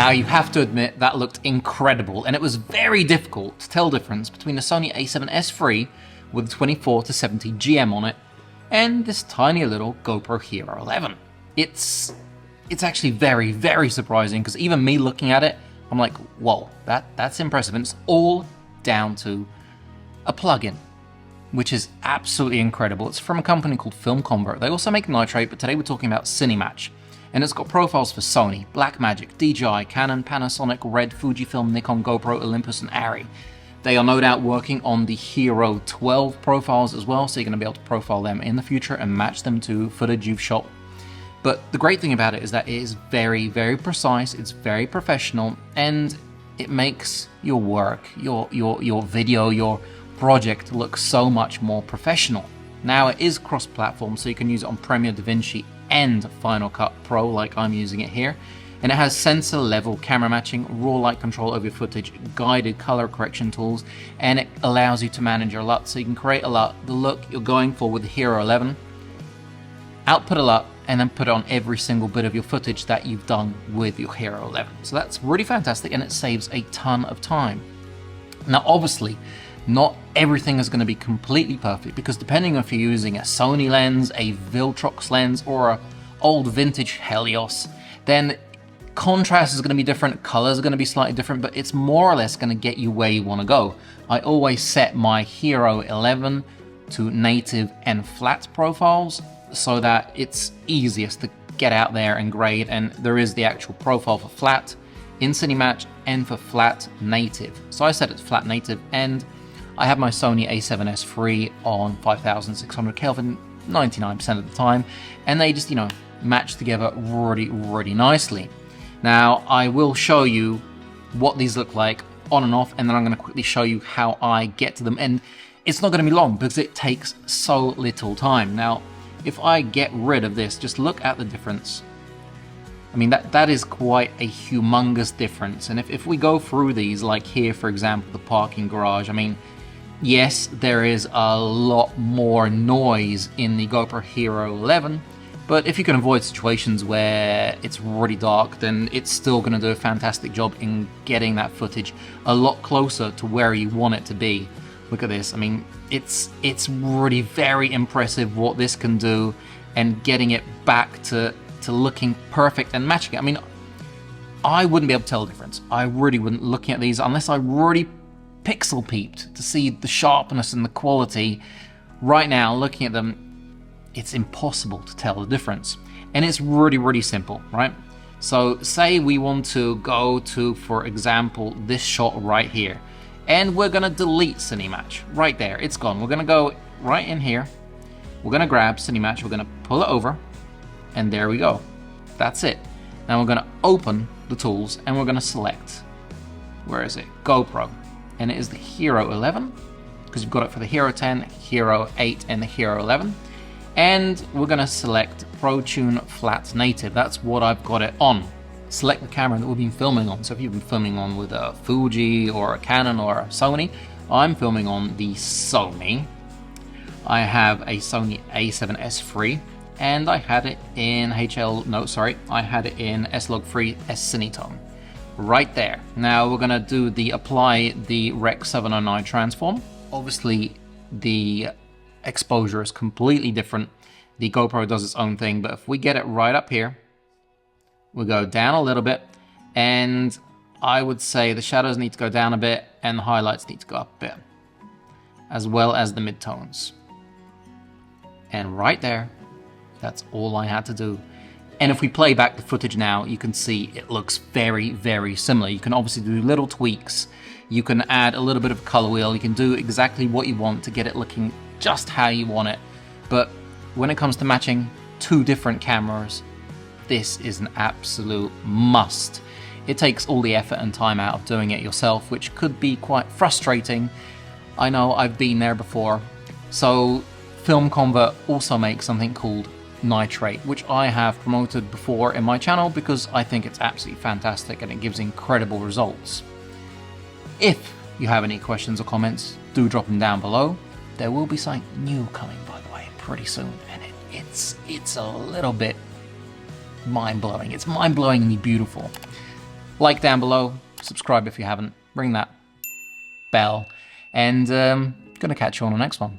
Now, you have to admit that looked incredible, and it was very difficult to tell the difference between the Sony A7S III with the 24-70 GM on it and this tiny little GoPro Hero 11. It's actually very, very surprising, because even me looking at it, I'm like, whoa, that's impressive. And it's all down to a plugin, which is absolutely incredible. It's from a company called Film Convert. They also make nitrate, but today we're talking about CineMatch. And it's got profiles for Sony, Blackmagic, DJI, Canon, Panasonic, Red, Fujifilm, Nikon, GoPro, Olympus, and Arri. They are no doubt working on the Hero 12 profiles as well, so you're going to be able to profile them in the future and match them to footage you've shot. But the great thing about it is that it is very, very precise, it's very professional, and it makes your work, your video, your project look so much more professional. Now, it is cross-platform, so you can use it on Premiere, DaVinci, and Final Cut Pro, like I'm using it here. And it has sensor-level camera matching, raw light control over your footage, guided color correction tools, and it allows you to manage your LUT, so you can create a LUT, the look you're going for with the Hero 11, output a LUT, and then put it on every single bit of your footage that you've done with your Hero 11. So that's really fantastic, and it saves a ton of time. Now, obviously, not everything is going to be completely perfect, because depending on if you're using a Sony lens, a Viltrox lens, or an old vintage Helios, then contrast is going to be different, colors are going to be slightly different, but it's more or less going to get you where you want to go. I always set my Hero 11 to native and flat profiles, so that it's easiest to get out there and grade, and there is the actual profile for flat in CineMatch and for flat native. So I set it to flat native, and I have my Sony A7S III on 5600 Kelvin 99% of the time, and they just, match together really nicely. Now, I will show you what these look like on and off, and then I'm going to quickly show you how I get to them, and it's not going to be long because it takes so little time. Now, if I get rid of this, just look at the difference. I mean, that is quite a humongous difference. And if we go through these, like here, for example, the parking garage, I mean, yes, there is a lot more noise in the GoPro Hero 11, but if you can avoid situations where it's really dark, then it's still going to do a fantastic job in getting that footage a lot closer to where you want it to be. Look at this. I mean, it's really very impressive what this can do, and getting it back to looking perfect and matching it. I mean, I wouldn't be able to tell the difference. I really wouldn't, looking at these, unless I really pixel peeped to see the sharpness and the quality. Right now, looking at them, it's impossible to tell the difference. And it's really simple, right? So say we want to go to, for example, this shot right here. And we're going to delete CineMatch. Right there, it's gone. We're going to go right in here. We're going to grab CineMatch, we're going to pull it over, and there we go. That's it. Now we're going to open the tools, and we're going to select, where is it? GoPro. And it is the Hero 11, because you've got it for the Hero 10, Hero 8, and the Hero 11. And we're going to select ProTune Flat Native. That's what I've got it on. Select the camera that we've been filming on. So if you've been filming on with a Fuji or a Canon or a Sony, I'm filming on the Sony. I have a Sony A7S III, and I had it in I had it in S-Log3 S-Cinetone. Right there. Now we're gonna do apply the Rec 709 transform. Obviously the exposure is completely different. The GoPro does its own thing, but if we get it right up here, we'll go down a little bit, and I would say the shadows need to go down a bit and the highlights need to go up a bit, as well as the midtones. And right there, that's all I had to do. And if we play back the footage now, you can see it looks very similar. You can obviously do little tweaks. You can add a little bit of color wheel. You can do exactly what you want to get it looking just how you want it. But when it comes to matching two different cameras, this is an absolute must. It takes all the effort and time out of doing it yourself, which could be quite frustrating. I know, I've been there before. So Film Convert also makes something called nitrate, which I have promoted before in my channel because I think it's absolutely fantastic and it gives incredible results. If you have any questions or comments, do drop them down below. There will be something new coming, by the way, pretty soon, and it's a little bit mind-blowing. It's mind-blowingly beautiful. Like down below, subscribe if you haven't, ring that bell, and gonna catch you on the next one.